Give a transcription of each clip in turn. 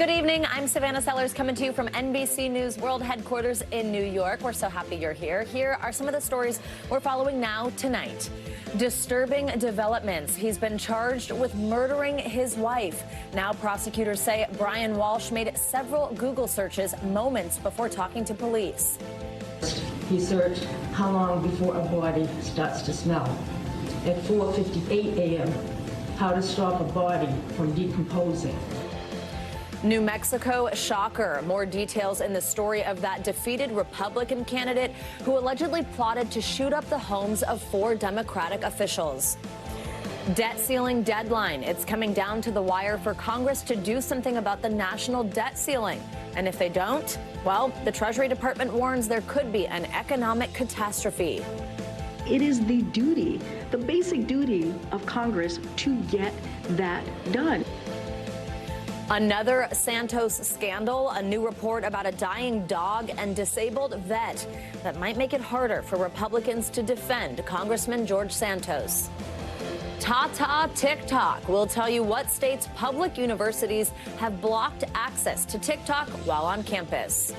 Good evening. I'm Savannah Sellers coming to you from NBC News World Headquarters in New York. We're so happy you're here. Here are some of the stories we're following now tonight. Disturbing developments. He's been charged with murdering his wife. Now prosecutors say Brian Walsh made several Google searches moments before talking to police. He searched how long before a body starts to smell. At 4:58 a.m., how to stop a body from decomposing. New Mexico shocker. More details in the story of that defeated Republican candidate who allegedly plotted to shoot up the homes of 4 Democratic officials. Debt ceiling deadline. It's coming down to the wire for Congress to do something about the national debt ceiling. And if they don't, well, the Treasury Department warns there could be an economic catastrophe. It is the duty, the basic duty of Congress to get that done. Another Santos scandal, a new report about a dying dog and disabled vet that might make it harder for Republicans to defend Congressman George Santos. Ta-ta TikTok. We'll tell you what states' public universities have blocked access to TikTok while on campus.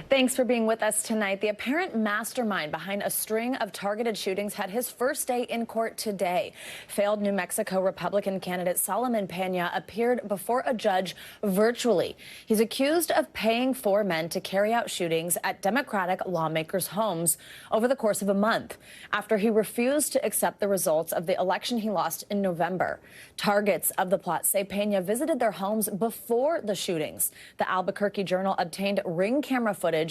Thanks for being with us tonight. The apparent mastermind behind a string of targeted shootings had his first day in court today. Failed New Mexico Republican candidate Solomon Pena appeared before a judge virtually. He's accused of paying 4 men to carry out shootings at Democratic lawmakers' homes over the course of a month after he refused to accept the results of the election he lost in November. Targets of the plot say Pena visited their homes before the shootings. The Albuquerque Journal obtained ring camera footage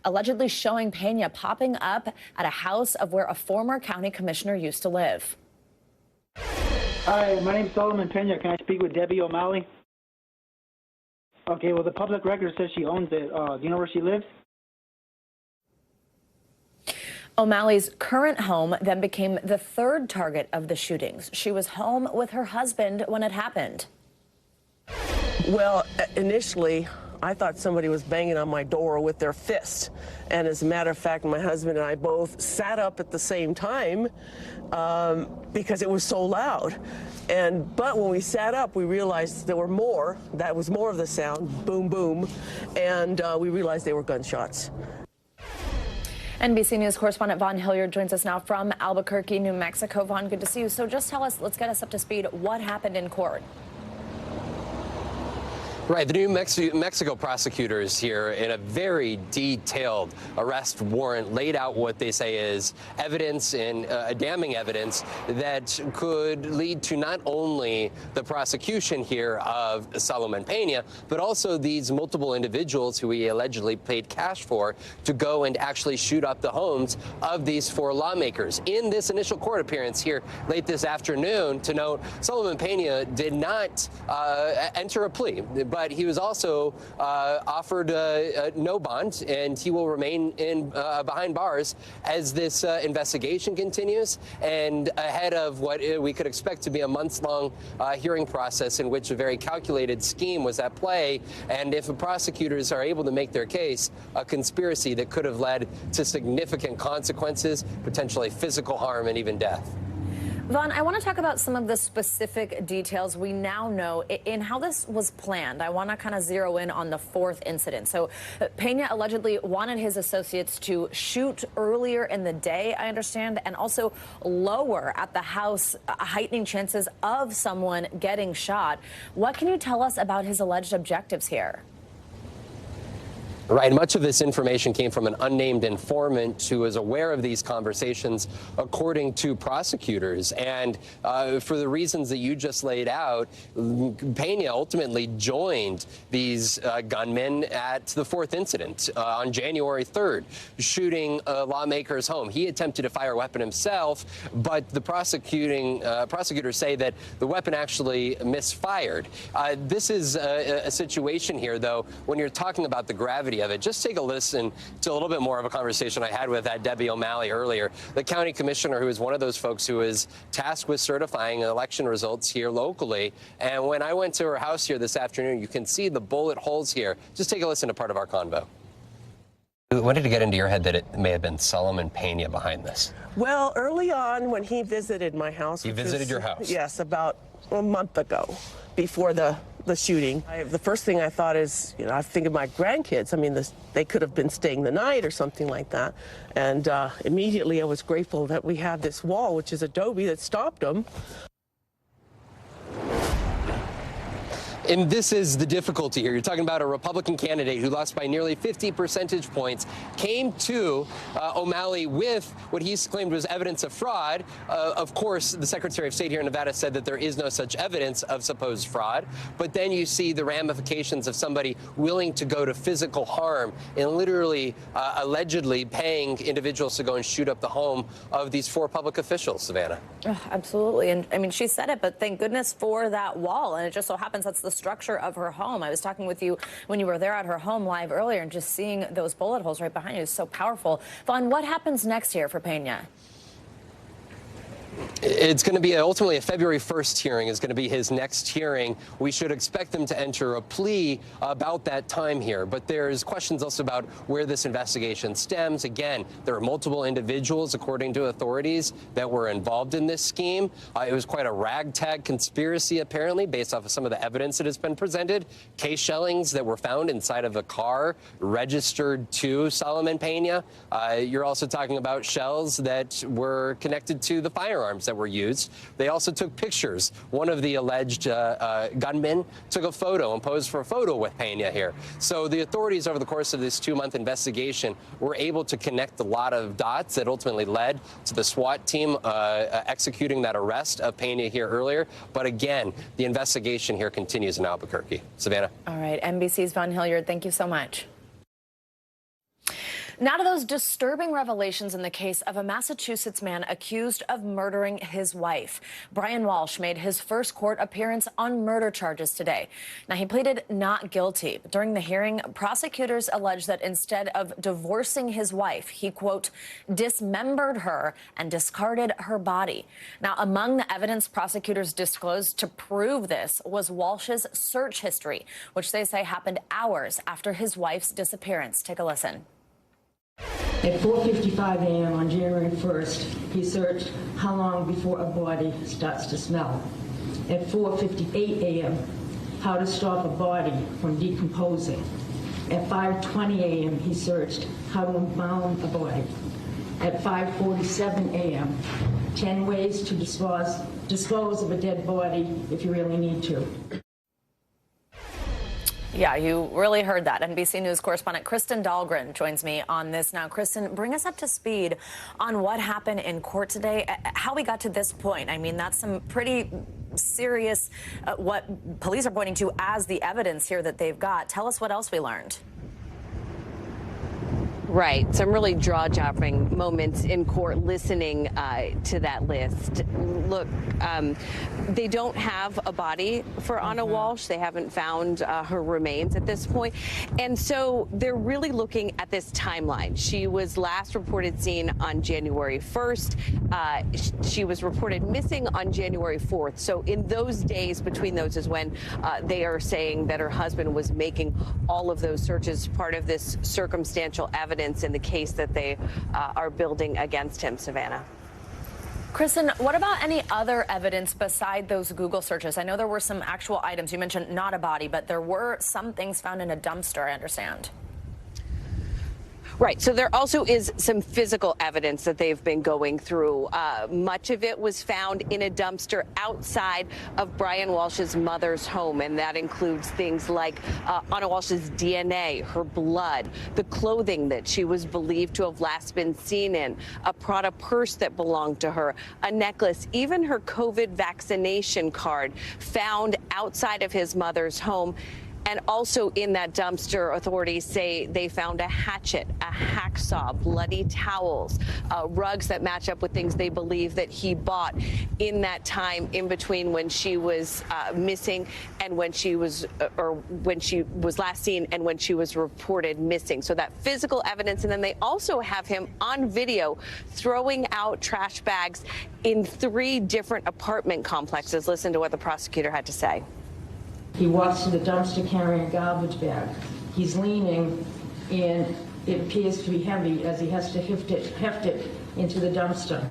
allegedly showing Pena popping up at a house of where a former county commissioner used to live. Hi, my name's Solomon Pena. Can I speak with Debbie O'Malley? Okay, well, the public record says she owns it. Do you know where she lives? O'Malley's current home then became the 3rd target of the shootings. She was home with her husband when it happened. Well, initially, I thought somebody was banging on my door with their fist. And as a matter of fact, my husband and I both sat up at the same time because it was so loud. But when we sat up, we realized there were more. That was more of the sound, boom, boom. And we realized they were gunshots. NBC News correspondent Vaughn Hilliard joins us now from Albuquerque, New Mexico. Vaughn, good to see you. So just tell us, let's get us up to speed. What happened in court? Right, the New Mexico prosecutors here in a very detailed arrest warrant laid out what they say is evidence and damning evidence that could lead to not only the prosecution here of Solomon Pena, but also these multiple individuals who he allegedly paid cash for to go and actually shoot up the homes of these 4 lawmakers. In this initial court appearance here late this afternoon, to note, Solomon Pena did not enter a plea, but he was also offered no bond, and he will remain in behind bars as this investigation continues and ahead of what we could expect to be a months-long hearing process in which a very calculated scheme was at play, and if the prosecutors are able to make their case, a conspiracy that could have led to significant consequences, potentially physical harm and even death. Vaughn, I want to talk about some of the specific details we now know in how this was planned. I want to kind of zero in on the 4th incident. So Pena allegedly wanted his associates to shoot earlier in the day, I understand, and also lower at the house, heightening chances of someone getting shot. What can you tell us about his alleged objectives here? Right. Much of this information came from an unnamed informant who was aware of these conversations, according to prosecutors. And for the reasons that you just laid out, Pena ultimately joined these gunmen at the 4th incident on January 3rd, shooting a lawmaker's home. He attempted to fire a weapon himself, but the prosecutors say that the weapon actually misfired. This is a situation here, though, when you're talking about the gravity of it. Just take a listen to a little bit more of a conversation I had with Debbie O'Malley earlier, the county commissioner who is one of those folks who is tasked with certifying election results here locally. And when I went to her house here this afternoon, you can see the bullet holes here. Just take a listen to part of our convo. When did it get into your head that it may have been Solomon Pena behind this? Well, early on when he visited my house. He visited your house? Yes, about a month ago, before the shooting. The first thing I thought is, I think of my grandkids. I mean, they could have been staying the night or something like that. And immediately I was grateful that we have this wall, which is adobe, that stopped them. And this is the difficulty here. You're talking about a Republican candidate who lost by nearly 50 percentage points, came to O'Malley with what he claimed was evidence of fraud. Of course, the Secretary of State here in Nevada said that there is no such evidence of supposed fraud. But then you see the ramifications of somebody willing to go to physical harm and literally, allegedly paying individuals to go and shoot up the home of these 4 public officials, Savannah. Oh, absolutely. And I mean, she said it, but thank goodness for that wall. And it just so happens that's the structure of her home. I was talking with you when you were there at her home live earlier, and just seeing those bullet holes right behind you is so powerful. Vaughn, what happens next here for Pena? It's going to be ultimately a February 1st hearing is going to be his next hearing. We should expect them to enter a plea about that time here. But there's questions also about where this investigation stems. Again, there are multiple individuals, according to authorities, that were involved in this scheme. It was quite a ragtag conspiracy, apparently, based off of some of the evidence that has been presented. Case shellings that were found inside of a car registered to Solomon Pena. You're also talking about shells that were connected to the firearms that were used. They also took pictures. One of the alleged gunmen took a photo and posed for a photo with Pena here. So the authorities, over the course of this 2-month investigation, were able to connect a lot of dots that ultimately led to the SWAT team executing that arrest of Pena here earlier. But again, the investigation here continues in Albuquerque. Savannah. All right, NBC's Vaughn Hilliard, thank you so much. Now to those disturbing revelations in the case of a Massachusetts man accused of murdering his wife. Brian Walsh made his first court appearance on murder charges today. Now, he pleaded not guilty. During the hearing, prosecutors alleged that instead of divorcing his wife, he, quote, dismembered her and discarded her body. Now, among the evidence prosecutors disclosed to prove this was Walsh's search history, which they say happened hours after his wife's disappearance. Take a listen. At 4:55 a.m. on January 1st, he searched how long before a body starts to smell. At 4:58 a.m., how to stop a body from decomposing. At 5:20 a.m., he searched how to embalm a body. At 5:47 a.m., 10 ways to dispose of a dead body if you really need to. Yeah, you really heard that. NBC News correspondent Kristen Dahlgren joins me on this now. Kristen, bring us up to speed on what happened in court today, how we got to this point. I mean, that's some pretty serious, what police are pointing to as the evidence here that they've got. Tell us what else we learned. Right. Some really jaw-dropping moments in court listening to that list. Look, they don't have a body for Anna Walsh. They haven't found her remains at this point. And so they're really looking at this timeline. She was last reported seen on January 1st. She was reported missing on January 4th. So in those days between those is when they are saying that her husband was making all of those searches, part of this circumstantial evidence in the case that they are building against him, Savannah. Kristen, what about any other evidence beside those Google searches? I know there were some actual items. You mentioned not a body, but there were some things found in a dumpster, I understand. Right. So there also is some physical evidence that they've been going through. Much of it was found in a dumpster outside of Brian Walsh's mother's home, and that includes things like Anna Walsh's DNA, her blood, the clothing that she was believed to have last been seen in, a Prada purse that belonged to her, a necklace, even her COVID vaccination card found outside of his mother's home. And also in that dumpster, authorities say they found a hatchet, a hacksaw, bloody towels, rugs that match up with things they believe that he bought in that time in between when she was missing and when she was, or when she was last seen and when she was reported missing. So that physical evidence. And then they also have him on video throwing out trash bags in 3 different apartment complexes. Listen to what the prosecutor had to say. He walks to the dumpster carrying a garbage bag. He's leaning, and It appears to be heavy as he has to heft it into the dumpster.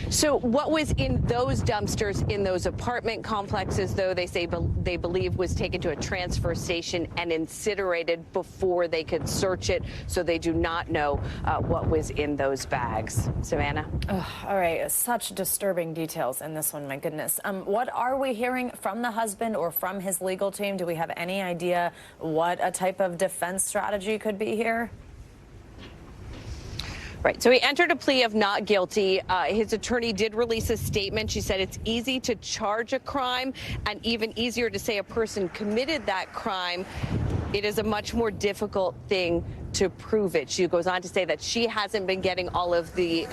So what was in those dumpsters in those apartment complexes, though, they say they believe was taken to a transfer station and incinerated before they could search it, so they do not know what was in those bags. Savannah? All right, such disturbing details in this one, my goodness. What are we hearing from the husband or from his legal team? Do we have any idea what a type of defense strategy could be here? Right. So he entered a plea of not guilty. His attorney did release a statement. She said it's easy to charge a crime and even easier to say a person committed that crime. It is a much more difficult thing to prove it. She goes on to say that she hasn't been getting all of the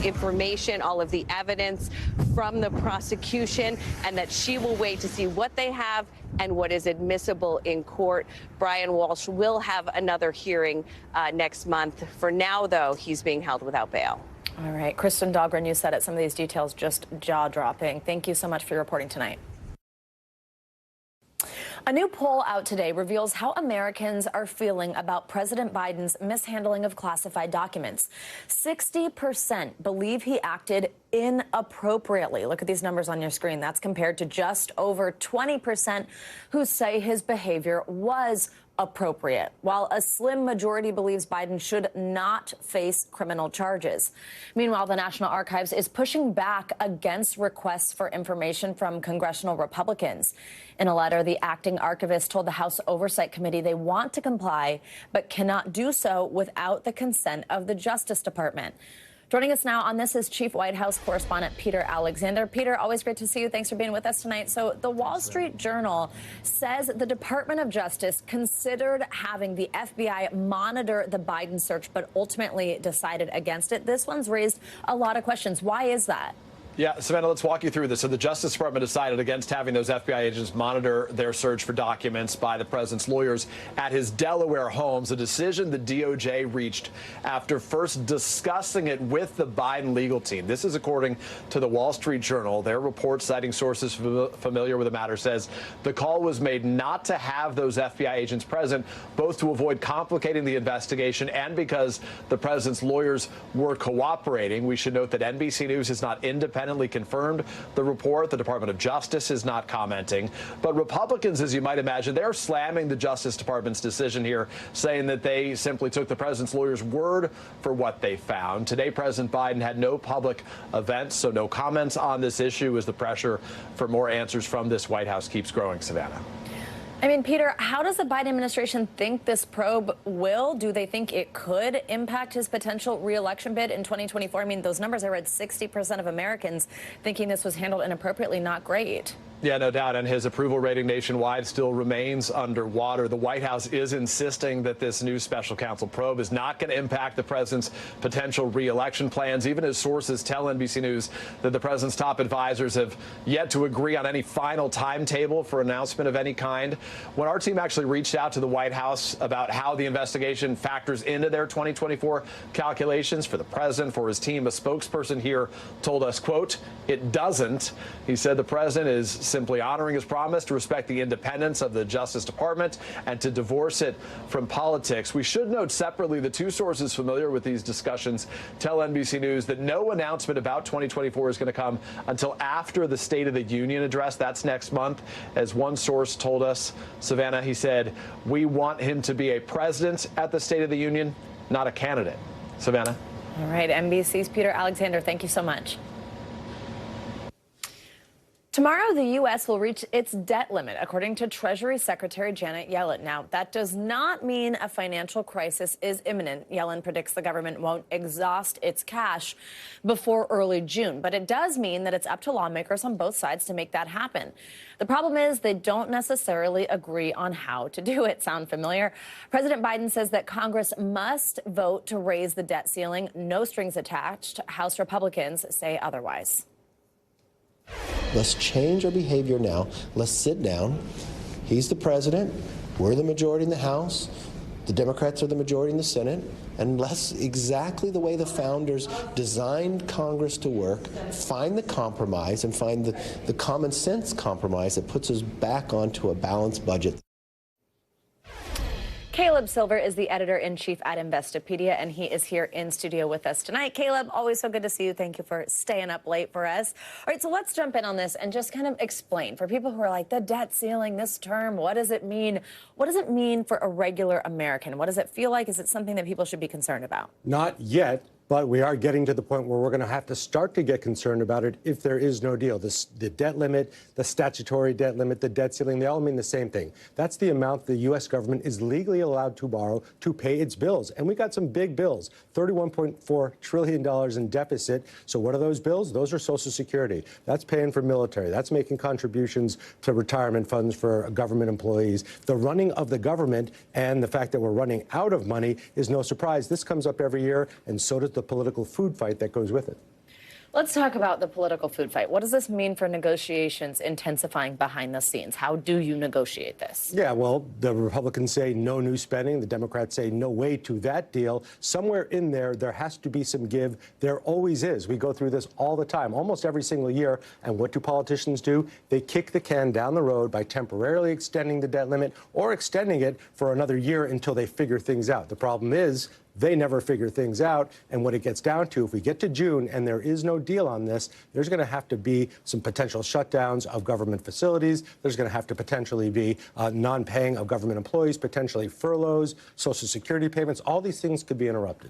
information, all of the evidence from the prosecution, and that she will wait to see what they have and what is admissible in court. Brian Walsh will have another hearing next month. For now, though, he's being held without bail. All right. Kristen Dahlgren, you said it. Some of these details just jaw-dropping. Thank you so much for your reporting tonight. A new poll out today reveals how Americans are feeling about President Biden's mishandling of classified documents. 60% believe he acted inappropriately. Look at these numbers on your screen. That's compared to just over 20% who say his behavior was appropriate, while a slim majority believes Biden should not face criminal charges. Meanwhile, the National Archives is pushing back against requests for information from congressional Republicans. In a letter, the acting archivist told the House Oversight Committee they want to comply, but cannot do so without the consent of the Justice Department. Joining us now on this is Chief White House Correspondent Peter Alexander. Peter, always great to see you. Thanks for being with us tonight. So the Wall Street Journal says the Department of Justice considered having the FBI monitor the Biden search, but ultimately decided against it. This one's raised a lot of questions. Why is that? Yeah, Savannah, let's walk you through this. So the Justice Department decided against having those FBI agents monitor their search for documents by the president's lawyers at his Delaware homes, a decision the DOJ reached after first discussing it with the Biden legal team. This is according to the Wall Street Journal. Their report, citing sources familiar with the matter, says the call was made not to have those FBI agents present, both to avoid complicating the investigation and because the president's lawyers were cooperating. We should note that NBC News is not independent confirmed the report. The Department of Justice is not commenting. But Republicans, as you might imagine, they're slamming the Justice Department's decision here, saying that they simply took the president's lawyers' word for what they found. Today, President Biden had no public events, so no comments on this issue as the pressure for more answers from this White House keeps growing. Savannah. I mean, Peter, how does the Biden administration think this probe will? Do they think it could impact his potential re-election bid in 2024? I mean, those numbers I read, 60% of Americans thinking this was handled inappropriately, not great. Yeah, no doubt. And his approval rating nationwide still remains underwater. The White House is insisting that this new special counsel probe is not going to impact the president's potential re-election plans, even as sources tell NBC News that the president's top advisors have yet to agree on any final timetable for announcement of any kind. When our team actually reached out to the White House about how the investigation factors into their 2024 calculations for the president, for his team, a spokesperson here told us, quote, "It doesn't." He said the president is simply honoring his promise to respect the independence of the Justice Department and to divorce it from politics. We should note separately the two sources familiar with these discussions tell NBC News that no announcement about 2024 is going to come until after the State of the Union address. That's next month. As one source told us, Savannah, he said, "We want him to be a president at the State of the Union, not a candidate." Savannah. All right, NBC's Peter Alexander, thank you so much. Tomorrow, the U.S. will reach its debt limit, according to Treasury Secretary Janet Yellen. Now, that does not mean a financial crisis is imminent. Yellen predicts the government won't exhaust its cash before early June, but it does mean that it's up to lawmakers on both sides to make that happen. The problem is they don't necessarily agree on how to do it. Sound familiar? President Biden says that Congress must vote to raise the debt ceiling, no strings attached. House Republicans say otherwise. Let's change our behavior now. Let's sit down. He's the president. We're the majority in the House. The Democrats are the majority in the Senate. And let's, exactly the way the founders designed Congress to work, find the compromise and find the common sense compromise that puts us back onto a balanced budget. Caleb Silver is the editor-in-chief at Investopedia, and he is here in studio with us tonight. Caleb, always so good to see you. Thank you for staying up late for us. All right, so let's jump in on this and just kind of explain for people who are like, the debt ceiling, this term, what does it mean? What does it mean for a regular American? What does it feel like? Is it something that people should be concerned about? Not yet. But we are getting to the point where we're going to have to start to get concerned about it if there is no deal. The debt limit, the statutory debt limit, the debt ceiling, they all mean the same thing. That's the amount the U.S. government is legally allowed to borrow to pay its bills. And we got some big bills, $31.4 trillion in deficit. So what are those bills? Those are Social Security. That's paying for military. That's making contributions to retirement funds for government employees. The running of the government and the fact that we're running out of money is no surprise. This comes up every year, and so does the political food fight that goes with it. Let's talk about the political food fight. What does this mean for negotiations intensifying behind the scenes? How do you negotiate this? Yeah, well, the Republicans say no new spending. The Democrats say no way to that deal. Somewhere in there, there has to be some give. There always is. We go through this all the time, almost every single year. And what do politicians do? They kick the can down the road by temporarily extending the debt limit or extending it for another year until they figure things out. The problem is, they never figure things out. And what it gets down to, if we get to June and there is no deal on this, there's going to have to be some potential shutdowns of government facilities. There's going to have to potentially be non-paying of government employees, potentially furloughs, Social Security payments. All these things could be interrupted.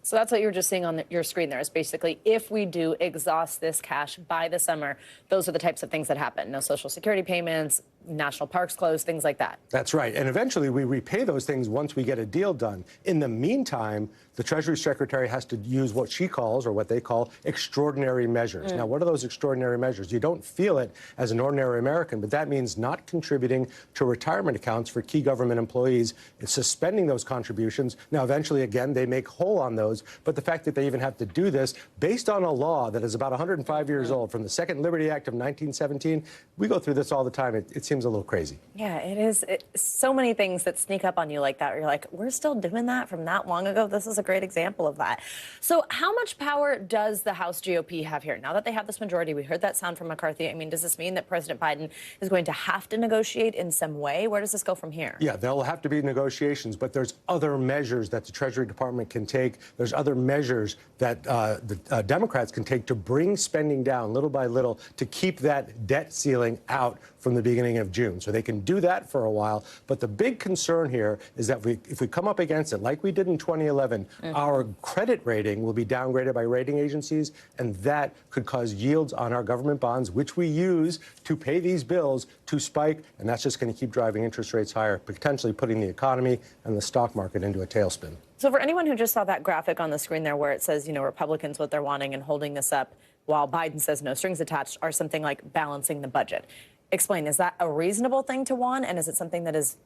So that's what you were just seeing on your screen there is basically if we do exhaust this cash by the summer, those are the types of things that happen. No Social Security payments, national parks closed, things like that. That's right. And eventually we repay those things once we get a deal done. In the meantime, the Treasury Secretary has to use what she calls, or what they call, extraordinary measures. Now, what are those extraordinary measures? You don't feel it as an ordinary American, but that means not contributing to retirement accounts for key government employees. It's suspending those contributions. Now, eventually, again, they make whole on those. But the fact that they even have to do this based on a law that is about 105 years old, from the Second Liberty Act of 1917, we go through this all the time. It seems a little crazy. Yeah, it is. So many things that sneak up on you like that. You're like, we're still doing that from that long ago. This is a great example of that. So how much power does the House GOP have here? Now that they have this majority, we heard that sound from McCarthy. I mean, does this mean that President Biden is going to have to negotiate in some way? Where does this go from here? Yeah, there'll have to be negotiations, but there's other measures that the Treasury Department can take. There's other measures that the Democrats can take to bring spending down little by little to keep that debt ceiling out from the beginning of June. So they can do that for a while. But the big concern here is that if we come up against it, like we did in 2011, our credit rating will be downgraded by rating agencies, and that could cause yields on our government bonds, which we use to pay these bills, to spike. And that's just going to keep driving interest rates higher, potentially putting the economy and the stock market into a tailspin. So for anyone who just saw that graphic on the screen there where it says, you know, Republicans, what they're wanting and holding this up while Biden says no strings attached are something like balancing the budget. Explain, is that a reasonable thing to want, and is it something that is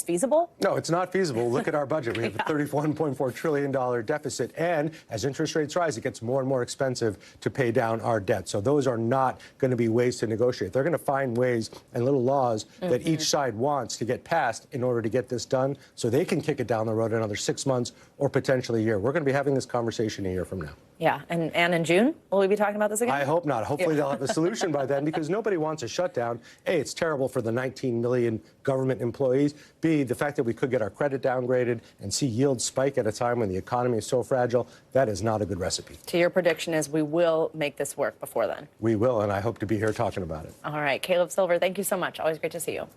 feasible? No, it's not feasible. Look at our budget. We have a $31.4 trillion deficit. And as interest rates rise, it gets more and more expensive to pay down our debt. So those are not going to be ways to negotiate. They're going to find ways and little laws that each side wants to get passed in order to get this done, so they can kick it down the road another 6 months or potentially a year. We're going to be having this conversation a year from now. Yeah, and in June, will we be talking about this again? I hope not. Hopefully they'll have a solution by then, because nobody wants a shutdown. A, it's terrible for the 19 million government employees. B, the fact that we could get our credit downgraded and see yields spike at a time when the economy is so fragile, that is not a good recipe. So your prediction is we will make this work before then? We will, and I hope to be here talking about it. All right, Caleb Silver, thank you so much. Always great to see you.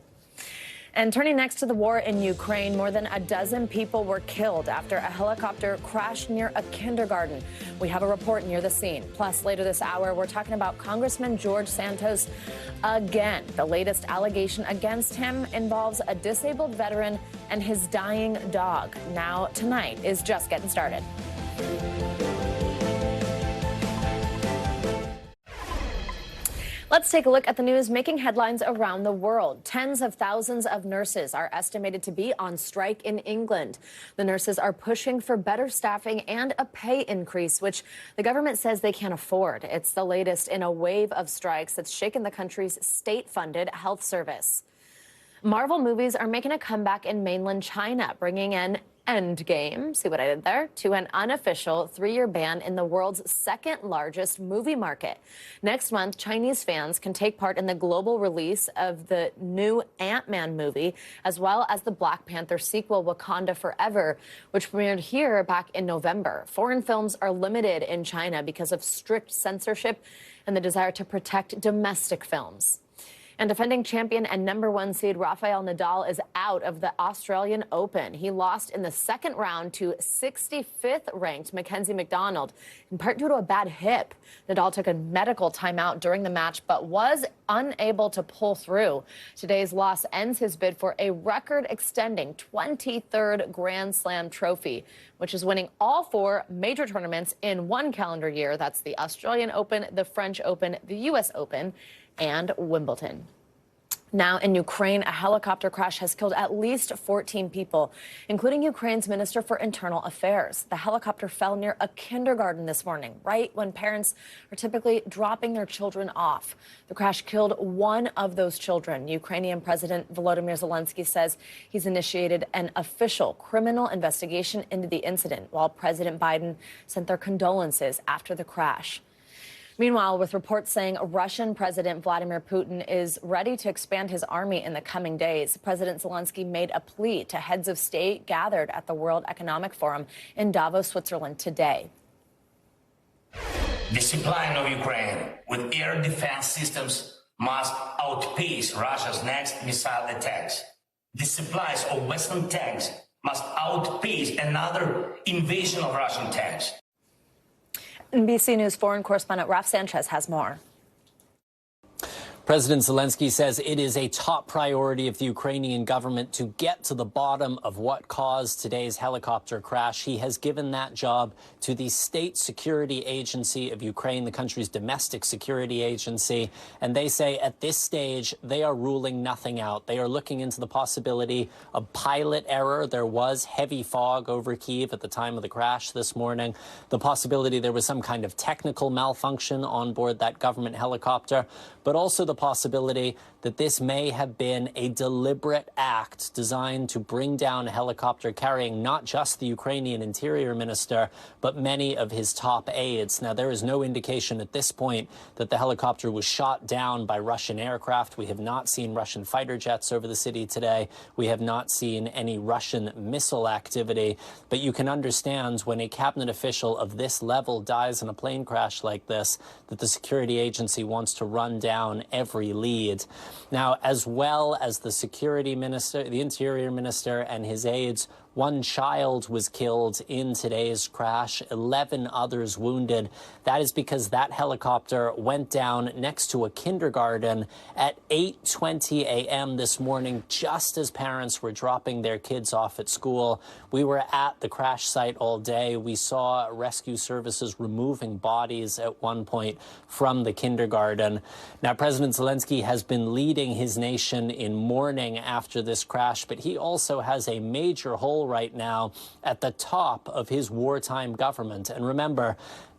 And turning next to the war in Ukraine, more than a dozen people were killed after a helicopter crashed near a kindergarten. We have a report near the scene. Plus, later this hour, we're talking about Congressman George Santos again. The latest allegation against him involves a disabled veteran and his dying dog. Now, tonight is just getting started. Let's take a look at the news making headlines around the world. Tens of thousands of nurses are estimated to be on strike in England. The nurses are pushing for better staffing and a pay increase, which the government says they can't afford. It's the latest in a wave of strikes that's shaken the country's state-funded health service. Marvel movies are making a comeback in mainland China, bringing in Endgame, see what I did there, to an unofficial 3-year ban in the world's second largest movie market. Next month, Chinese fans can take part in the global release of the new Ant-Man movie, as well as the Black Panther sequel, Wakanda Forever, which premiered here back in November. Foreign films are limited in China because of strict censorship and the desire to protect domestic films. And defending champion and #1 seed Rafael Nadal is out of the Australian Open. He lost in the second round to 65th ranked Mackenzie McDonald, in part due to a bad hip. Nadal took a medical timeout during the match, but was unable to pull through. Today's loss ends his bid for a record-extending 23rd Grand Slam trophy, which is winning all 4 major tournaments in one calendar year. That's the Australian Open, the French Open, the U.S. Open, and Wimbledon. Now in Ukraine, a helicopter crash has killed at least 14 people, including Ukraine's Minister for Internal Affairs. The helicopter fell near a kindergarten this morning, right when parents are typically dropping their children off. The crash killed one of those children. Ukrainian President Volodymyr Zelensky says he's initiated an official criminal investigation into the incident, while President Biden sent their condolences after the crash. Meanwhile, with reports saying Russian President Vladimir Putin is ready to expand his army in the coming days, President Zelensky made a plea to heads of state gathered at the World Economic Forum in Davos, Switzerland today. The supply of Ukraine with air defense systems must outpace Russia's next missile attacks. The supplies of Western tanks must outpace another invasion of Russian tanks. NBC News foreign correspondent Raf Sanchez has more. President Zelensky says it is a top priority of the Ukrainian government to get to the bottom of what caused today's helicopter crash. He has given that job to the State Security Agency of Ukraine, the country's domestic security agency. And they say at this stage, they are ruling nothing out. They are looking into the possibility of pilot error. There was heavy fog over Kyiv at the time of the crash this morning. The possibility there was some kind of technical malfunction on board that government helicopter, but also the possibility that this may have been a deliberate act designed to bring down a helicopter carrying not just the Ukrainian Interior Minister, but many of his top aides. Now, there is no indication at this point that the helicopter was shot down by Russian aircraft. We have not seen Russian fighter jets over the city today. We have not seen any Russian missile activity. But you can understand when a cabinet official of this level dies in a plane crash like this, that the security agency wants to run down every lead. Now, as well as the security minister, the interior minister and his aides, one child was killed in today's crash, 11 others wounded. That is because that helicopter went down next to a kindergarten at 8:20 a.m. this morning, just as parents were dropping their kids off at school. We were at the crash site all day. We saw rescue services removing bodies at one point from the kindergarten. Now, President Zelensky has been leading his nation in mourning after this crash, but he also has a major hole right now at the top of his wartime government. And remember,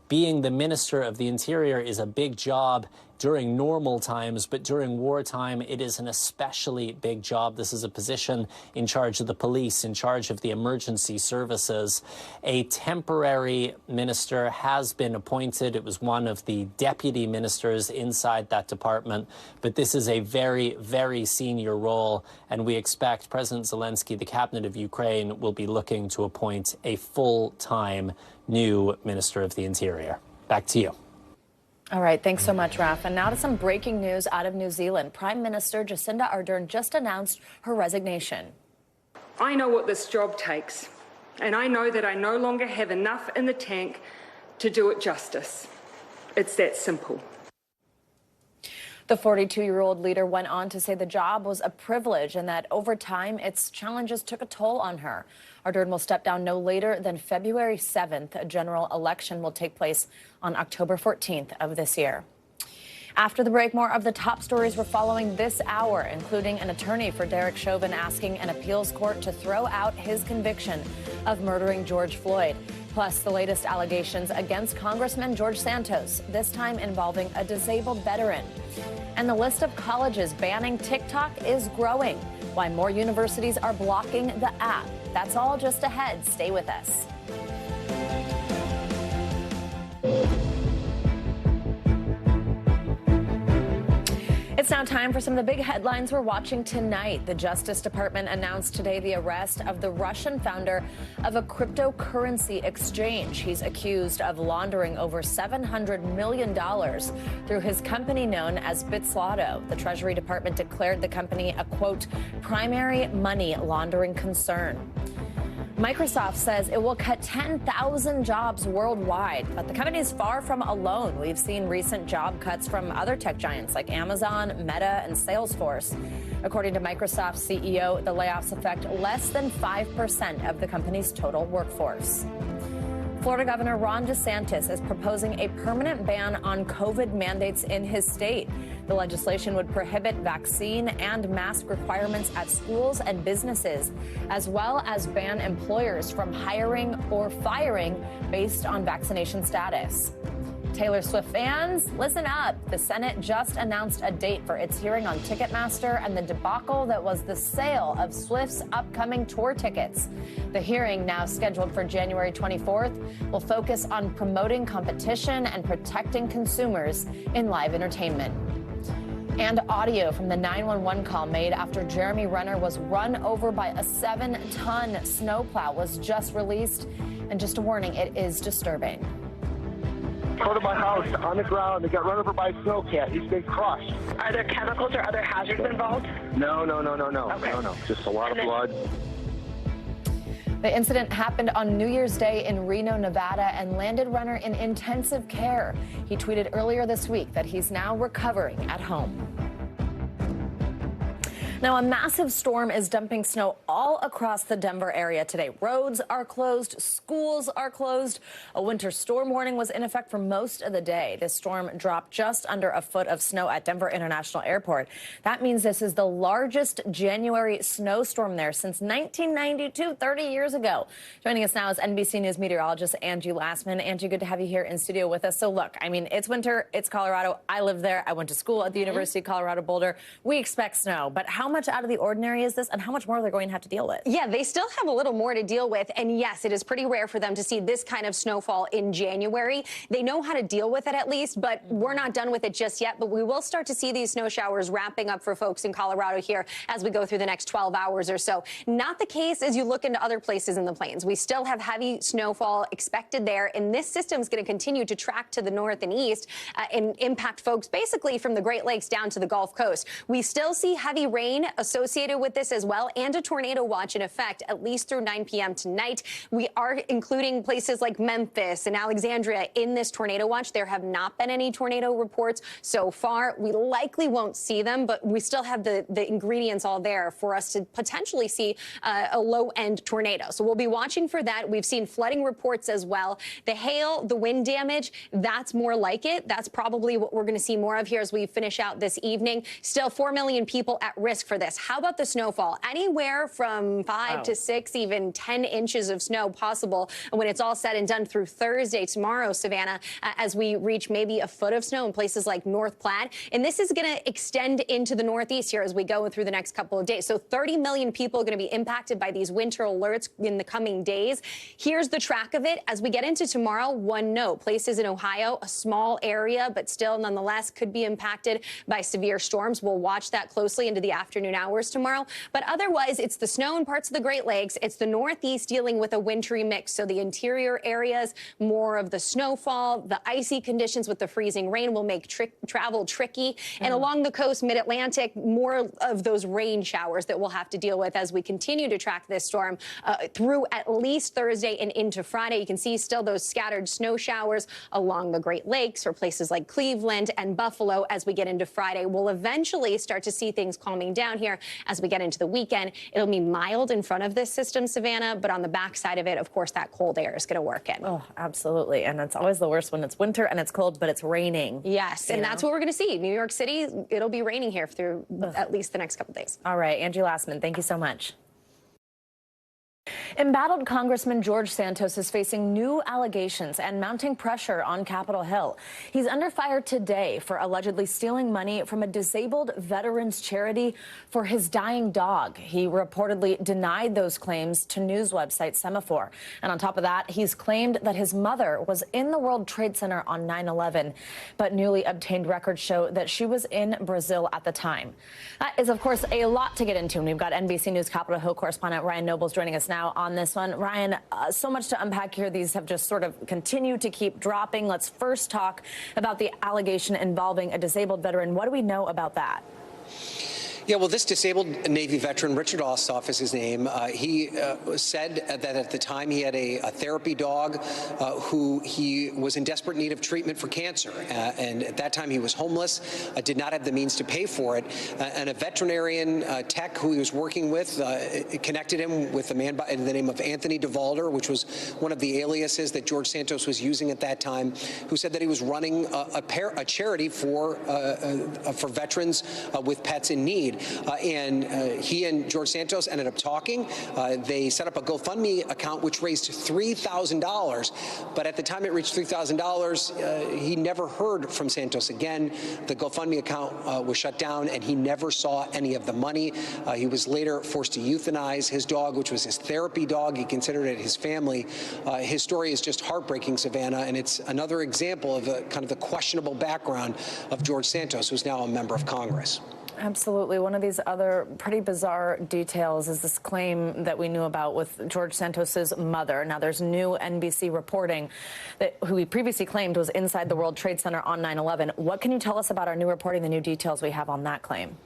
being the Minister of the Interior is a big job during normal times, but during wartime, it is an especially big job. This is a position in charge of the police, in charge of the emergency services. A temporary minister has been appointed. It was one of the deputy ministers inside that department, but this is a very, very senior role, and we expect President Zelensky, the cabinet of Ukraine, will be looking to appoint a full-time new Minister of the Interior. Back to you. All right, thanks so much, Raf. And now to some breaking news out of New Zealand. Prime Minister Jacinda Ardern just announced her resignation. I know what this job takes, and I know that I no longer have enough in the tank to do it justice. It's that simple. The 42-year-old leader went on to say the job was a privilege and that over time its challenges took a toll on her. Ardern will step down no later than February 7th. A general election will take place on October 14th of this year. After the break, more of the top stories we're following this hour, including an attorney for Derek Chauvin asking an appeals court to throw out his conviction of murdering George Floyd. Plus, the latest allegations against Congressman George Santos, this time involving a disabled veteran. And the list of colleges banning TikTok is growing. Why more universities are blocking the app. That's all just ahead. Stay with us. It's now time for some of the big headlines we're watching tonight. The Justice Department announced today the arrest of the Russian founder of a cryptocurrency exchange. He's accused of laundering over $700 million through his company known as Bitslotto. The Treasury Department declared the company a, quote, primary money laundering concern. Microsoft says it will cut 10,000 jobs worldwide, but the company is far from alone. We've seen recent job cuts from other tech giants like Amazon, Meta, and Salesforce. According to Microsoft's CEO, the layoffs affect less than 5% of the company's total workforce. Florida Governor Ron DeSantis is proposing a permanent ban on COVID mandates in his state. The legislation would prohibit vaccine and mask requirements at schools and businesses, as well as ban employers from hiring or firing based on vaccination status. Taylor Swift fans, listen up. The Senate just announced a date for its hearing on Ticketmaster and the debacle that was the sale of Swift's upcoming tour tickets. The hearing, now scheduled for January 24th, will focus on promoting competition and protecting consumers in live entertainment. And audio from the 911 call made after Jeremy Renner was run over by a 7-ton snowplow was just released. And just a warning, it is disturbing. Go to my house on the ground. They got run over by a snowcat. He's been crushed. Are there chemicals or other hazards involved? No. Okay. No. Just a lot of blood. The incident happened on New Year's Day in Reno, Nevada, and landed Renner in intensive care. He tweeted earlier this week that he's now recovering at home. Now, a massive storm is dumping snow all across the Denver area today. Roads are closed, schools are closed. A winter storm warning was in effect for most of the day. This storm dropped just under a foot of snow at Denver International Airport. That means this is the largest January snowstorm there since 1992, 30 years ago. Joining us now is NBC News meteorologist Angie Lassman. Angie, good to have you here in studio with us. So look, I mean, it's winter, it's Colorado. I live there. I went to school at the University of Colorado Boulder. We expect snow, but how much out of the ordinary is this, and how much more are they going to have to deal with? Yeah, they still have a little more to deal with, and yes, it is pretty rare for them to see this kind of snowfall in January. They know how to deal with it at least, but we're not done with it just yet, but we will start to see these snow showers wrapping up for folks in Colorado here as we go through the next 12 hours or so. Not the case as you look into other places in the plains. We still have heavy snowfall expected there, and this system is going to continue to track to the north and east and impact folks basically from the Great Lakes down to the Gulf Coast. We still see heavy rain associated with this as well, and a tornado watch in effect at least through 9 p.m. tonight. We are including places like Memphis and Alexandria in this tornado watch. There have not been any tornado reports so far. We likely won't see them, but we still have the ingredients all there for us to potentially see a low-end tornado. So we'll be watching for that. We've seen flooding reports as well. The hail, the wind damage, that's more like it. That's probably what we're going to see more of here as we finish out this evening. Still 4 million people at risk for this. How about the snowfall? Anywhere from 5 to 6, even 10 inches of snow possible when it's all said and done through Thursday, tomorrow, Savannah, as we reach maybe a foot of snow in places like North Platte. And this is going to extend into the Northeast here as we go through the next couple of days. So 30 million people are going to be impacted by these winter alerts in the coming days. Here's the track of it. As we get into tomorrow, one note, places in Ohio, a small area, but still nonetheless could be impacted by severe storms. We'll watch that closely into the afternoon hours tomorrow. But otherwise, it's the snow in parts of the Great Lakes. It's the Northeast dealing with a wintry mix. So the interior areas, more of the snowfall, the icy conditions with the freezing rain will make travel tricky. And along the coast, mid-Atlantic, more of those rain showers that we'll have to deal with as we continue to track this storm through at least Thursday and into Friday. You can see still those scattered snow showers along the Great Lakes or places like Cleveland and Buffalo as we get into Friday. We'll eventually start to see things calming down here as we get into the weekend. It'll be mild in front of this system, Savannah, but on the backside of it, of course, that cold air is going to work in. Oh, absolutely. And it's always the worst when it's winter and it's cold, but it's raining. Yes, and that's what we're going to see. New York City, it'll be raining here through at least the next couple days. All right, Angie Lassman, thank you so much. Embattled Congressman George Santos is facing new allegations and mounting pressure on Capitol Hill. He's under fire today for allegedly stealing money from a disabled veterans charity for his dying dog. He reportedly denied those claims to news website Semaphore. And on top of that, he's claimed that his mother was in the World Trade Center on 9/11, but newly obtained records show that she was in Brazil at the time. That is, of course, a lot to get into, and we've got NBC News Capitol Hill correspondent Ryan Nobles joining us now on this one. Ryan, so much to unpack here. These have just sort of continued to keep dropping. Let's first talk about the allegation involving a disabled veteran. What do we know about that? Yeah, well, this disabled Navy veteran, Richard Ossoff is his name. He said that at the time he had a therapy dog who he was in desperate need of treatment for cancer. And at that time he was homeless, did not have the means to pay for it. And a veterinarian tech who he was working with connected him with a man by the name of Anthony DeValder, which was one of the aliases that George Santos was using at that time, who said that he was running a charity for veterans with pets in need. And he and George Santos ended up talking. They set up a GoFundMe account which raised $3,000. But at the time it reached $3,000, he never heard from Santos again. The GoFundMe account was shut down, and he never saw any of the money. He was later forced to euthanize his dog, which was his therapy dog. He considered it his family. His story is just heartbreaking, Savannah, and it's another example of kind of the questionable background of George Santos, who's now a member of Congress. Absolutely. One of these other pretty bizarre details is this claim that we knew about with George Santos's mother. Now, there's new NBC reporting that who he previously claimed was inside the World Trade Center on 9/11. What can you tell us about our new reporting, the new details we have on that claim?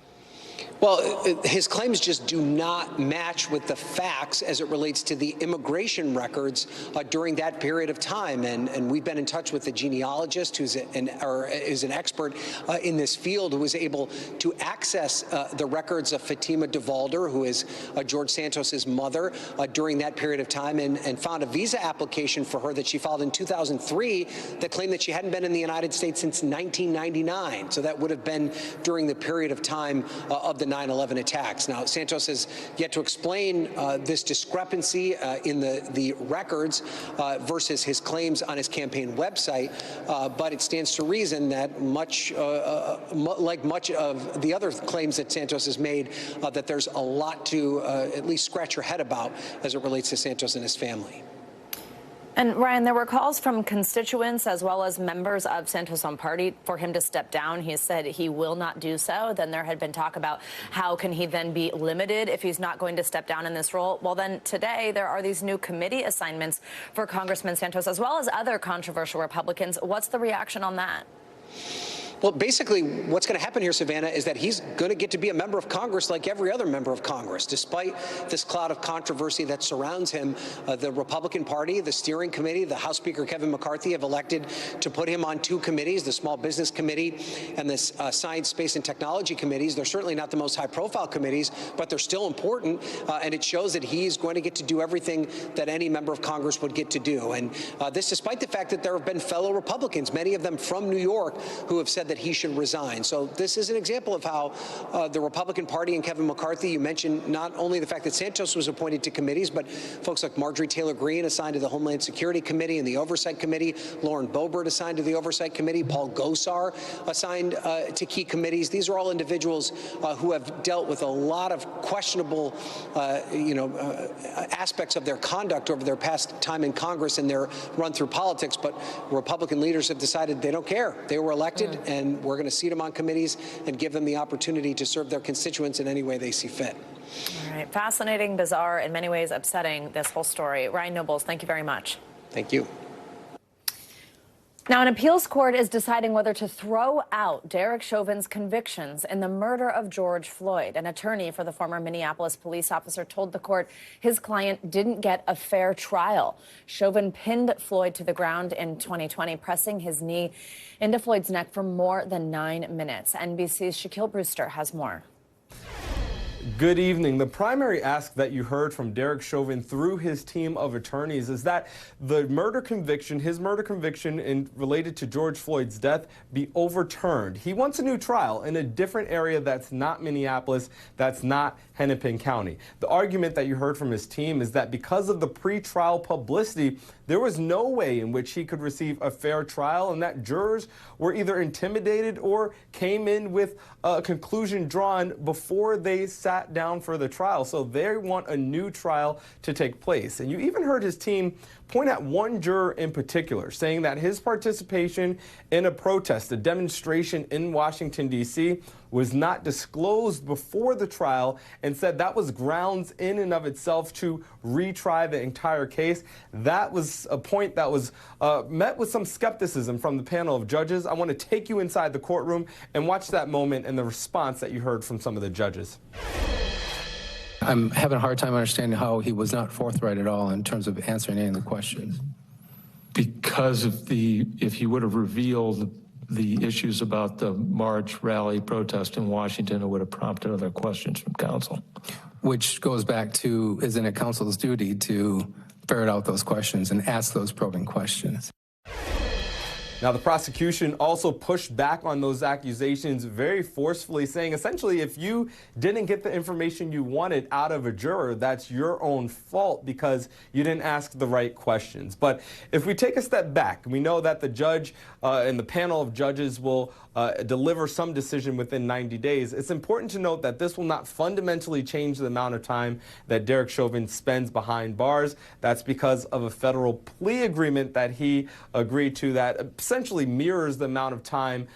Well, his claims just do not match with the facts as it relates to the immigration records during that period of time. And we've been in touch with a genealogist who's an expert in this field, who was able to access the records of Fatima DeValder, who is George Santos's mother, during that period of time, and found a visa application for her that she filed in 2003 that claimed that she hadn't been in the United States since 1999. So that would have been during the period of time of the 9/11 attacks. Now, Santos has yet to explain this discrepancy in the records versus his claims on his campaign website, but it stands to reason that like much of the other claims that Santos has made, that there's a lot to at least scratch your head about as it relates to Santos and his family. And Ryan, there were calls from constituents as well as members of Santos' own party for him to step down. He said he will not do so. Then there had been talk about how can he then be limited if he's not going to step down in this role. Well, then today there are these new committee assignments for Congressman Santos as well as other controversial Republicans. What's the reaction on that? Well, basically, what's going to happen here, Savannah, is that he's going to get to be a member of Congress like every other member of Congress. Despite this cloud of controversy that surrounds him, the Republican Party, the steering committee, the House Speaker Kevin McCarthy have elected to put him on two committees, the Small Business Committee and the Science, Space, and Technology Committees. They're certainly not the most high-profile committees, but they're still important, and it shows that he's going to get to do everything that any member of Congress would get to do. And this despite the fact that there have been fellow Republicans, many of them from New York, who have said that he should resign. So this is an example of how the Republican Party and Kevin McCarthy, you mentioned not only the fact that Santos was appointed to committees, but folks like Marjorie Taylor Greene assigned to the Homeland Security Committee and the Oversight Committee, Lauren Boebert assigned to the Oversight Committee, Paul Gosar assigned to key committees. These are all individuals who have dealt with a lot of questionable, aspects of their conduct over their past time in Congress and their run through politics. But Republican leaders have decided they don't care. They were elected, and we're going to seat them on committees and give them the opportunity to serve their constituents in any way they see fit. All right. Fascinating, bizarre, in many ways upsetting, this whole story. Ryan Nobles, thank you very much. Thank you. Now, an appeals court is deciding whether to throw out Derek Chauvin's convictions in the murder of George Floyd. An attorney for the former Minneapolis police officer told the court his client didn't get a fair trial. Chauvin pinned Floyd to the ground in 2020, pressing his knee into Floyd's neck for more than 9 minutes. NBC's Shaquille Brewster has more. Good evening. The primary ask that you heard from Derek Chauvin through his team of attorneys is that the murder conviction, his murder conviction related to George Floyd's death, be overturned. He wants a new trial in a different area that's not Minneapolis, that's not Hennepin County. The argument that you heard from his team is that because of the pretrial publicity, there was no way in which he could receive a fair trial, and that jurors were either intimidated or came in with a conclusion drawn before they sat down for the trial. So they want a new trial to take place. And you even heard his team point at one juror in particular, saying that his participation in a protest, a demonstration in Washington, D.C., was not disclosed before the trial, and said that was grounds in and of itself to retry the entire case. That was a point that was met with some skepticism from the panel of judges. I want to take you inside the courtroom and watch that moment and the response that you heard from some of the judges. I'm having a hard time understanding how he was not forthright at all in terms of answering any of the questions. Because of if he would have revealed the issues about the march, rally, protest in Washington, it would have prompted other questions from counsel. Which goes back to, isn't it counsel's duty to ferret out those questions and ask those probing questions? Now, the prosecution also pushed back on those accusations very forcefully, saying essentially if you didn't get the information you wanted out of a juror, that's your own fault because you didn't ask the right questions. But if we take a step back, we know that the judge and the panel of judges will deliver some decision within 90 days. It's important to note that this will not fundamentally change the amount of time that Derek Chauvin spends behind bars. That's because of a federal plea agreement that he agreed to that essentially mirrors the amount of time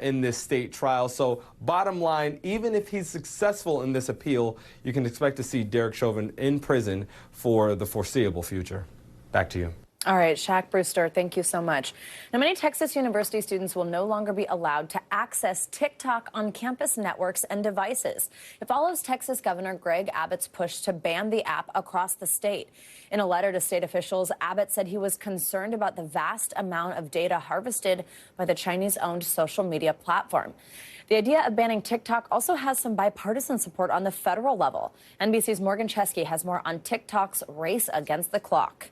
in this state trial. So bottom line, even if he's successful in this appeal, you can expect to see Derek Chauvin in prison for the foreseeable future. Back to you. All right, Shaq Brewster, thank you so much. Now, many Texas University students will no longer be allowed to access TikTok on campus networks and devices. It follows Texas Governor Greg Abbott's push to ban the app across the state. In a letter to state officials, Abbott said he was concerned about the vast amount of data harvested by the Chinese-owned social media platform. The idea of banning TikTok also has some bipartisan support on the federal level. NBC's Morgan Chesky has more on TikTok's race against the clock.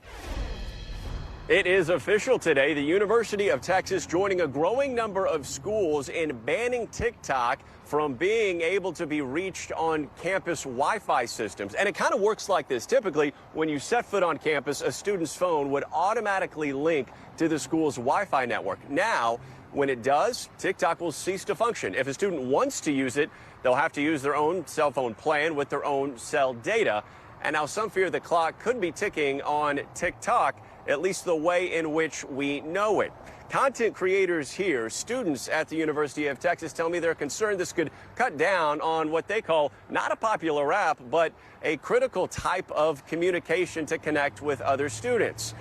It is official today. The University of Texas joining a growing number of schools in banning TikTok from being able to be reached on campus Wi-Fi systems. And it kind of works like this. Typically, when you set foot on campus, a student's phone would automatically link to the school's Wi-Fi network. Now, when it does, TikTok will cease to function. If a student wants to use it, they'll have to use their own cell phone plan with their own cell data. And now some fear the clock could be ticking on TikTok, at least the way in which we know it. Content creators here, students at the University of Texas, tell me they're concerned this could cut down on what they call not a popular app, but a critical type of communication to connect with other students.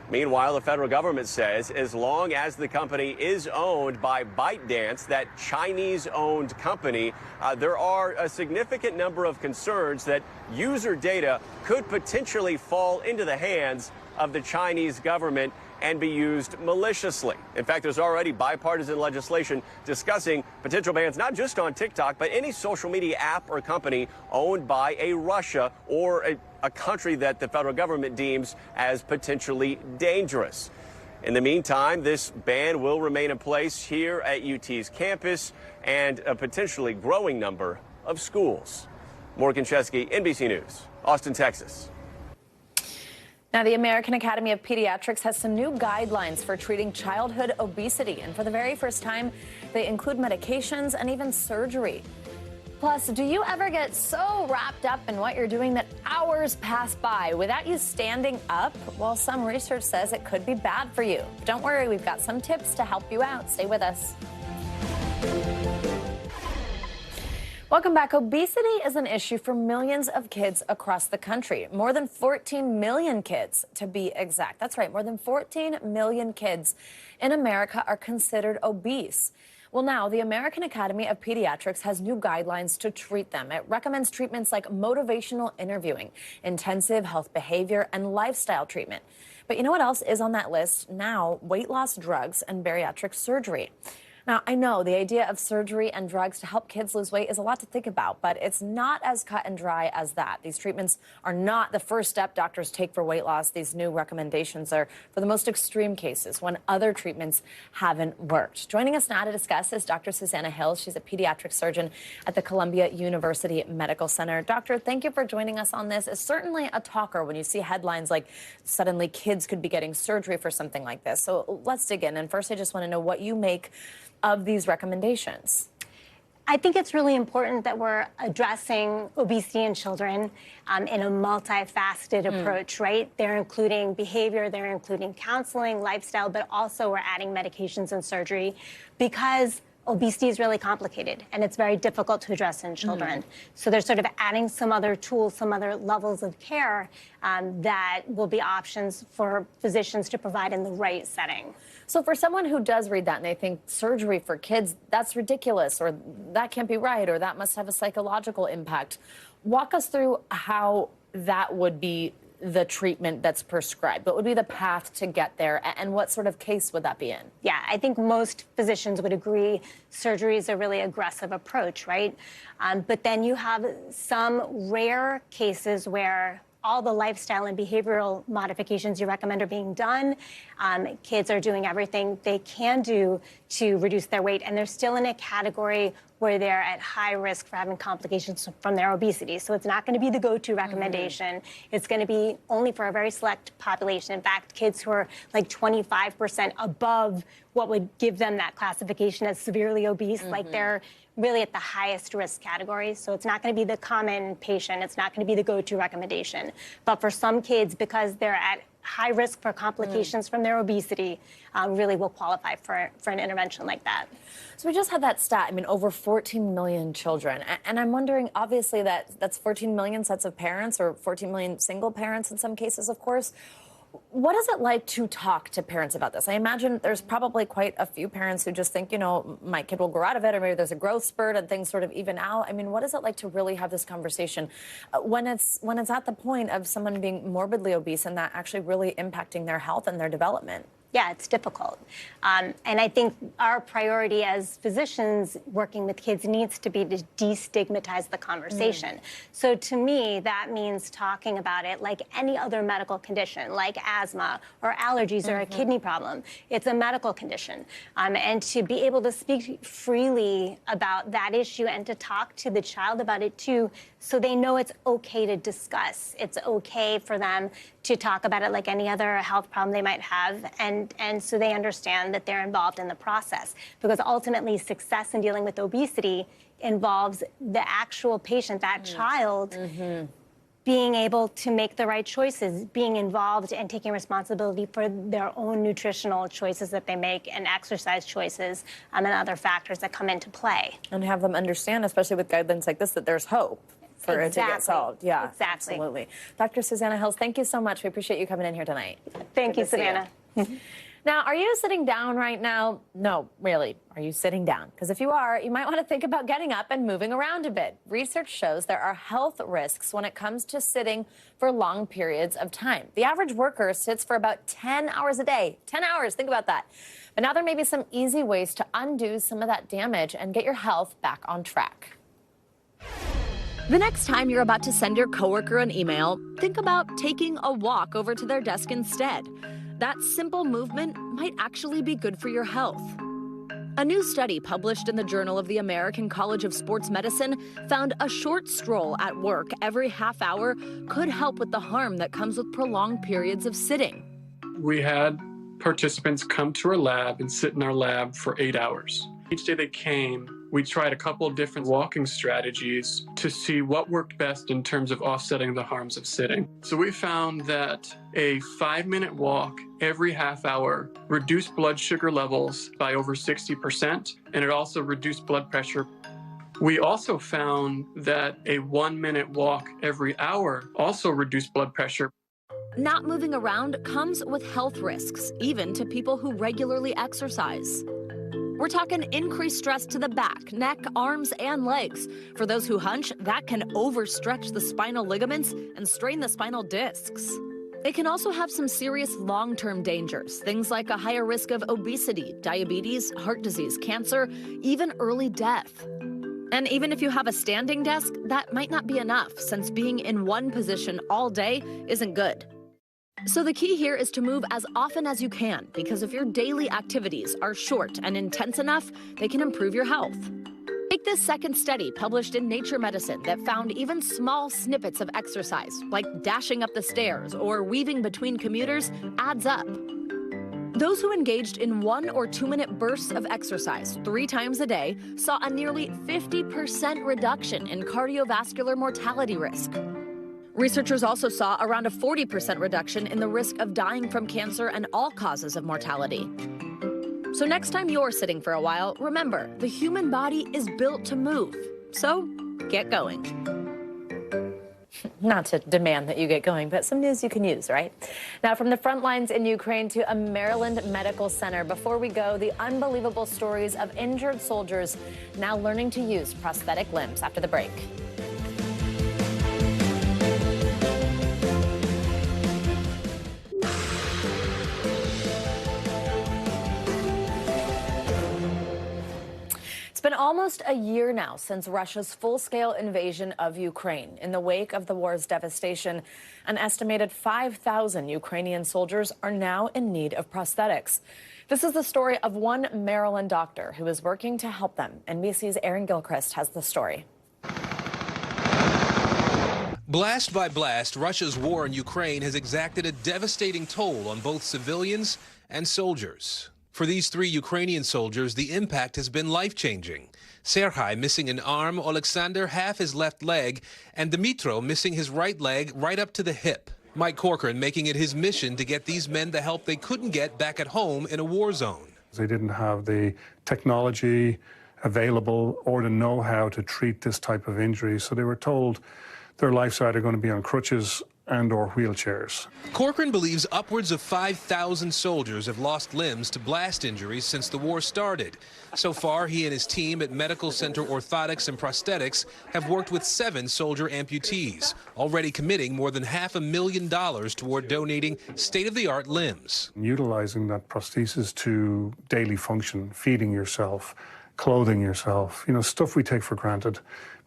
Meanwhile, the federal government says as long as the company is owned by ByteDance, that Chinese-owned company, there are a significant number of concerns that user data could potentially fall into the hands of the Chinese government and be used maliciously. In fact, there's already bipartisan legislation discussing potential bans not just on TikTok, but any social media app or company owned by a Russia or a country that the federal government deems as potentially dangerous. In the meantime, this ban will remain in place here at UT's campus and a potentially growing number of schools. Morgan Chesky, NBC News, Austin, Texas. Now, the American Academy of Pediatrics has some new guidelines for treating childhood obesity. And for the very first time, they include medications and even surgery. Plus, do you ever get so wrapped up in what you're doing that hours pass by without you standing up? Well, some research says it could be bad for you. But don't worry, we've got some tips to help you out. Stay with us. Welcome back. Obesity is an issue for millions of kids across the country. More than 14 million kids, to be exact. That's right, more than 14 million kids in America are considered obese. Well, now, the American Academy of Pediatrics has new guidelines to treat them. It recommends treatments like motivational interviewing, intensive health behavior, and lifestyle treatment. But you know what else is on that list now? Weight loss drugs and bariatric surgery. Now, I know the idea of surgery and drugs to help kids lose weight is a lot to think about, but it's not as cut and dry as that. These treatments are not the first step doctors take for weight loss. These new recommendations are for the most extreme cases when other treatments haven't worked. Joining us now to discuss is Dr. Susanna Hill. She's a pediatric surgeon at the Columbia University Medical Center. Doctor, thank you for joining us on this. It's certainly a talker when you see headlines like suddenly kids could be getting surgery for something like this. So let's dig in. And first, I just want to know what you make of these recommendations. I think it's really important that we're addressing obesity in children in a multifaceted approach, right? They're including behavior, they're including counseling, lifestyle, but also we're adding medications and surgery because obesity is really complicated and it's very difficult to address in children. So they're sort of adding some other tools, some other levels of care that will be options for physicians to provide in the right setting. So for someone who does read that and they think surgery for kids, that's ridiculous, or that can't be right, or that must have a psychological impact, walk us through how that would be the treatment that's prescribed. What would be the path to get there, and what sort of case would that be in? Yeah, I think most physicians would agree surgery is a really aggressive approach, right? But then you have some rare cases where all the lifestyle and behavioral modifications you recommend are being done. Kids are doing everything they can do to reduce their weight, and they're still in a category where they're at high risk for having complications from their obesity. So it's not going to be the go-to recommendation. It's going to be only for a very select population. In fact, kids who are like 25% above what would give them that classification as severely obese, like they're really at the highest risk category. So it's not going to be the common patient. It's not going to be the go-to recommendation. But for some kids, because they're at high risk for complications from their obesity, really will qualify for an intervention like that. So we just had that stat, I mean, over 14 million children. And I'm wondering, obviously, that's 14 million sets of parents, or 14 million single parents in some cases, of course. What is it like to talk to parents about this? I imagine there's probably quite a few parents who just think, you know, my kid will grow out of it, or maybe there's a growth spurt and things sort of even out. I mean, what is it like to really have this conversation when it's at the point of someone being morbidly obese and that actually really impacting their health and their development? Yeah, it's difficult. And I think our priority as physicians working with kids needs to be to destigmatize the conversation. So to me, that means talking about it like any other medical condition, like asthma or allergies or a kidney problem. It's a medical condition. And to be able to speak freely about that issue and to talk to the child about it too, so they know it's okay to discuss. It's okay for them to talk about it like any other health problem they might have, and so they understand that they're involved in the process. Because ultimately, success in dealing with obesity involves the actual patient, that child, being able to make the right choices, being involved and taking responsibility for their own nutritional choices that they make and exercise choices and other factors that come into play. And have them understand, especially with guidelines like this, that there's hope for it to get solved. Yeah, exactly. Absolutely. Dr. Susanna Hills, thank you so much. We appreciate you coming in here tonight. Thank you, Savannah. Now, are you sitting down right now? No, really. Are you sitting down? Because if you are, you might want to think about getting up and moving around a bit. Research shows there are health risks when it comes to sitting for long periods of time. The average worker sits for about 10 hours a day. 10 hours, think about that. But now there may be some easy ways to undo some of that damage and get your health back on track. The next time you're about to send your coworker an email, think about taking a walk over to their desk instead. That simple movement might actually be good for your health. A new study published in the Journal of the American College of Sports Medicine found a short stroll at work every half hour could help with the harm that comes with prolonged periods of sitting. We had participants come to our lab and sit in our lab for 8 hours. Each day they came, we tried a couple of different walking strategies to see what worked best in terms of offsetting the harms of sitting. So we found that a 5-minute walk every half hour reduced blood sugar levels by over 60%, and it also reduced blood pressure. We also found that a 1-minute walk every hour also reduced blood pressure. Not moving around comes with health risks, even to people who regularly exercise. We're talking increased stress to the back, neck, arms, and legs. For those who hunch, that can overstretch the spinal ligaments and strain the spinal discs. It can also have some serious long-term dangers, things like a higher risk of obesity, diabetes, heart disease, cancer, even early death. And even if you have a standing desk, that might not be enough, since being in one position all day isn't good. So the key here is to move as often as you can, because if your daily activities are short and intense enough, they can improve your health. Take this second study published in Nature Medicine that found even small snippets of exercise, like dashing up the stairs or weaving between commuters, adds up. Those who engaged in 1 or 2 minute bursts of exercise 3 times a day saw a nearly 50% reduction in cardiovascular mortality risk. Researchers also saw around a 40% reduction in the risk of dying from cancer and all causes of mortality. So next time you're sitting for a while, remember, the human body is built to move. So get going. Not to demand that you get going, but some news you can use, right? Now, from the front lines in Ukraine to a Maryland medical center. Before we go, the unbelievable stories of injured soldiers now learning to use prosthetic limbs after the break. It's been almost a year now since Russia's full-scale invasion of Ukraine. In the wake of the war's devastation, an estimated 5,000 Ukrainian soldiers are now in need of prosthetics. This is the story of one Maryland doctor who is working to help them. NBC's Aaron Gilchrist has the story. Blast by blast, Russia's war in Ukraine has exacted a devastating toll on both civilians and soldiers. For these 3 Ukrainian soldiers, the impact has been life-changing. Serhii missing an arm, Alexander half his left leg, and Dmitro missing his right leg right up to the hip. Mike Corcoran making it his mission to get these men the help they couldn't get back at home in a war zone. They didn't have the technology available or the know-how to treat this type of injury, so they were told their life's either going to be on crutches and or wheelchairs. Corcoran believes upwards of 5,000 soldiers have lost limbs to blast injuries since the war started. So far, he and his team at Medical Center Orthotics and Prosthetics have worked with 7 soldier amputees, already committing more than $500,000 toward donating state-of-the-art limbs. Utilizing that prosthesis to daily function, feeding yourself, clothing yourself, stuff we take for granted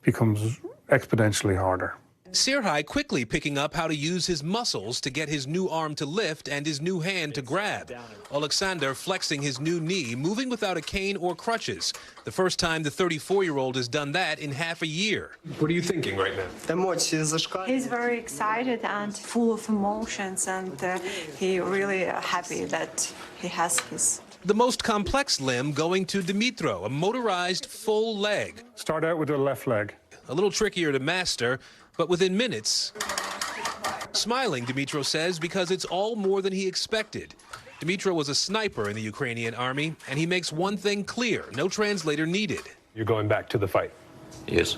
becomes exponentially harder. Serhii quickly picking up how to use his muscles to get his new arm to lift and his new hand to grab. Alexander flexing his new knee, moving without a cane or crutches. The first time the 34-year-old has done that in half a year. What are you thinking right now? He's very excited and full of emotions, and he's really happy that he has his. The most complex limb going to Dmitro, a motorized full leg. Start out with the left leg. A little trickier to master, but within minutes. Smiling, Dmitro says, because it's all more than he expected. Dmitro was a sniper in the Ukrainian army, and he makes one thing clear: no translator needed. You're going back to the fight? Yes.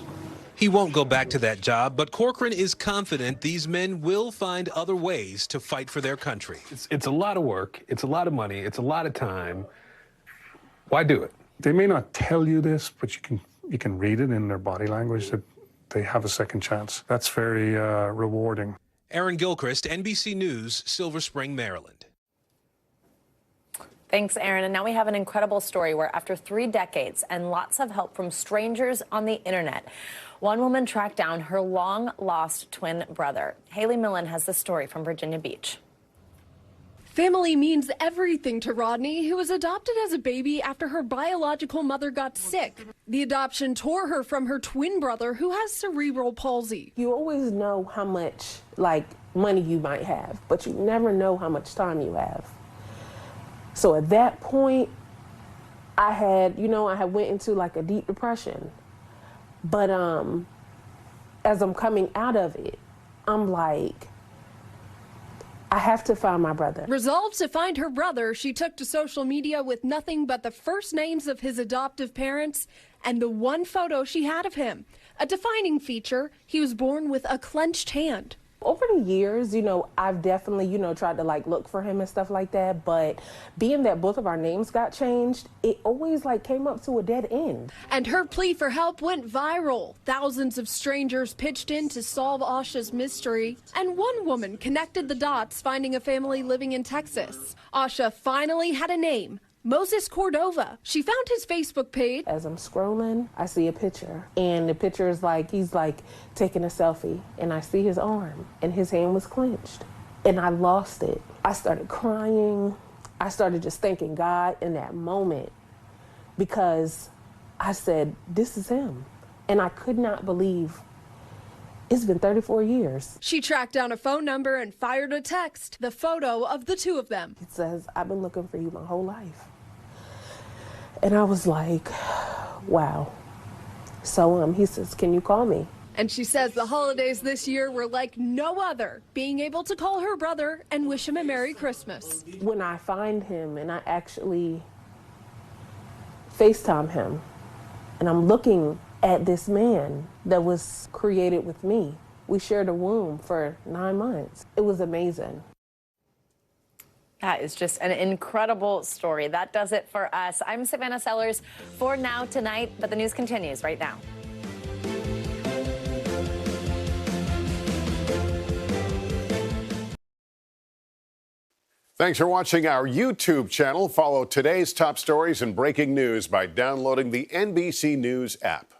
He won't go back to that job, but Corcoran is confident these men will find other ways to fight for their country. It's a lot of work, it's a lot of money, it's a lot of time. Why do it? They may not tell you this, but you can read it in their body language that they have a second chance. That's very rewarding. Aaron Gilchrist, NBC News, Silver Spring, Maryland. Thanks, Aaron. And now we have an incredible story where after 3 decades and lots of help from strangers on the internet, one woman tracked down her long-lost twin brother. Haley Millen has the story from Virginia Beach. Family means everything to Rodney, who was adopted as a baby after her biological mother got sick. The adoption tore her from her twin brother, who has cerebral palsy. You always know how much, money you might have, but you never know how much time you have. So at that point, I had went into a deep depression. But as I'm coming out of it, I'm like, I have to find my brother. Resolved to find her brother, she took to social media with nothing but the first names of his adoptive parents and the one photo she had of him. A defining feature, he was born with a clenched hand. Over the years, I've definitely, tried to look for him and stuff like that. But being that both of our names got changed, it always came up to a dead end. And her plea for help went viral. Thousands of strangers pitched in to solve Asha's mystery. And one woman connected the dots, finding a family living in Texas. Asha finally had a name. Moses Cordova. She found his Facebook page. As I'm scrolling, I see a picture, and the picture is he's taking a selfie, and I see his arm, and his hand was clenched, and I lost it. I started crying. I started just thanking God in that moment, because I said, this is him, and I could not believe it's been 34 years. She tracked down a phone number and fired a text, the photo of the two of them. It says, I've been looking for you my whole life. And I was like, wow. So he says, can you call me? And she says the holidays this year were like no other, being able to call her brother and wish him a Merry Christmas. When I find him and I actually FaceTime him, and I'm looking at this man that was created with me. We shared a womb for 9 months. It was amazing. That is just an incredible story. That does it for us. I'm Savannah Sellers for Now Tonight, but the news continues right now. Thanks for watching our YouTube channel. Follow today's top stories and breaking news by downloading the NBC News app.